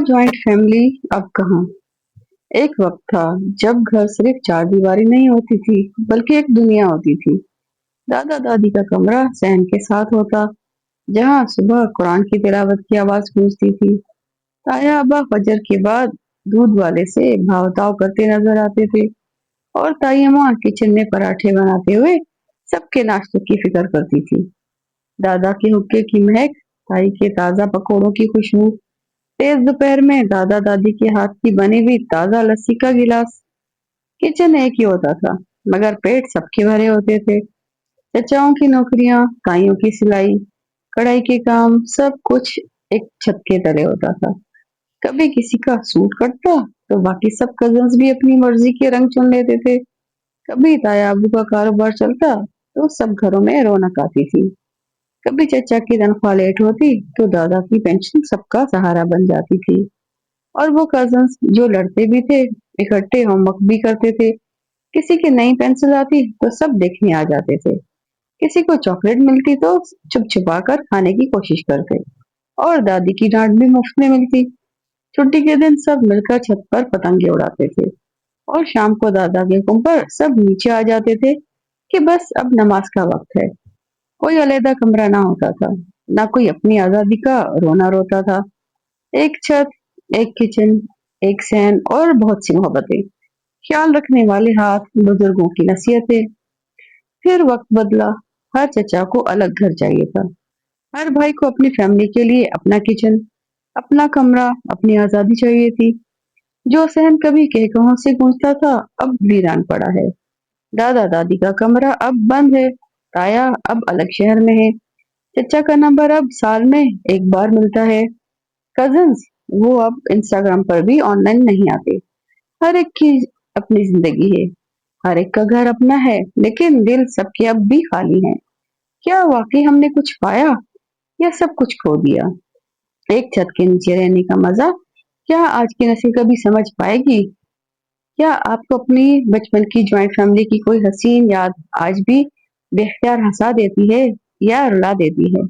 وہ joint family اب کہاں۔ ایک وقت تھا جب گھر صرف چار دیواری نہیں ہوتی تھی بلکہ ایک دنیا ہوتی تھی۔ دادا دادی کا کمرہ صحن کے ساتھ ہوتا، جہاں صبح قرآن کی تلاوت کی آواز گونجتی تھی۔ تایا ابا فجر کے بعد دودھ والے سے بھاو تاؤ کرتے نظر آتے تھے، اور تائی ماں کچن میں پراٹھے بناتے ہوئے سب کے ناشتے کی فکر کرتی تھی۔ دادا کے حقے کی مہک، تائی کے تازہ پکوڑوں کی خوشبو، تیز دوپہر میں دادا دادی کے ہاتھ کی بنی ہوئی تازہ لسی کا گلاس۔ کچن ایک ہی ہوتا تھا، مگر پیٹ سب کے بھرے ہوتے تھے۔ چچاؤں کی نوکریاں، تائیوں کی سلائی، کڑھائی کے کام، سب کچھ ایک چھت کے تلے ہوتا تھا۔ کبھی کسی کا سوٹ کٹتا تو باقی سب کزنز بھی اپنی مرضی کے رنگ چن لیتے تھے۔ کبھی تایا ابو کا کاروبار چلتا تو سب گھروں میں رونق آتی تھی۔ کبھی چچا کی تنخواہ لیٹ ہوتی تو دادا کی پینشن سب کا سہارا بن جاتی تھی، اور وہ کزنز جو لڑتے بھی تھے اکٹھے ہوم ورک بھی کرتے تھے۔ کسی کی نئی پینسل آتی تو سب دیکھنے آ جاتے تھے، کسی کو چاکلیٹ ملتی تو چھپ چھپا کر کھانے کی کوشش کرتے، اور دادی کی ڈانٹ بھی مفت میں ملتی۔ چھٹی کے دن سب مل کر چھت پر پتنگیں اڑاتے تھے، اور شام کو دادا کے حکم پر سب نیچے آ جاتے تھے کہ بس اب نماز کا وقت ہے۔ کوئی علیحدہ کمرہ نہ ہوتا تھا، نہ کوئی اپنی آزادی کا رونا روتا تھا۔ ایک چھت، ایک کچن، ایک صحن، اور بہت سی محبتیں، خیال رکھنے والے ہاتھ، بزرگوں کی نصیحتیں۔ پھر وقت بدلا، ہر چچا کو الگ گھر چاہیے تھا، ہر بھائی کو اپنی فیملی کے لیے اپنا کچن، اپنا کمرہ، اپنی آزادی چاہیے تھی۔ جو صحن کبھی کہکہوں سے گونجتا تھا اب ویران پڑا ہے۔ دادا دادی کا کمرہ اب بند ہے، تایا اب الگ شہر میں ہے، چچا کا نمبر اب سال میں ایک بار ملتا ہے، کزنز وہ اب انسٹاگرام پر بھی آن لائن نہیں آتے۔ ہر ایک کی اپنی زندگی ہے، ہر ایک کا گھر اپنا ہے، لیکن دل سب کے اب بھی خالی ہیں۔ کیا واقعی ہم نے کچھ پایا، یا سب کچھ کھو دیا؟ ایک چھت کے نیچے رہنے کا مزہ کیا آج کی نسل کبھی سمجھ پائے گی؟ کیا آپ کو اپنی بچپن کی جوائنٹ فیملی کی کوئی حسین یاد آج بھی بے اختیار ہنسا دیتی ہے یا رلا دیتی ہے؟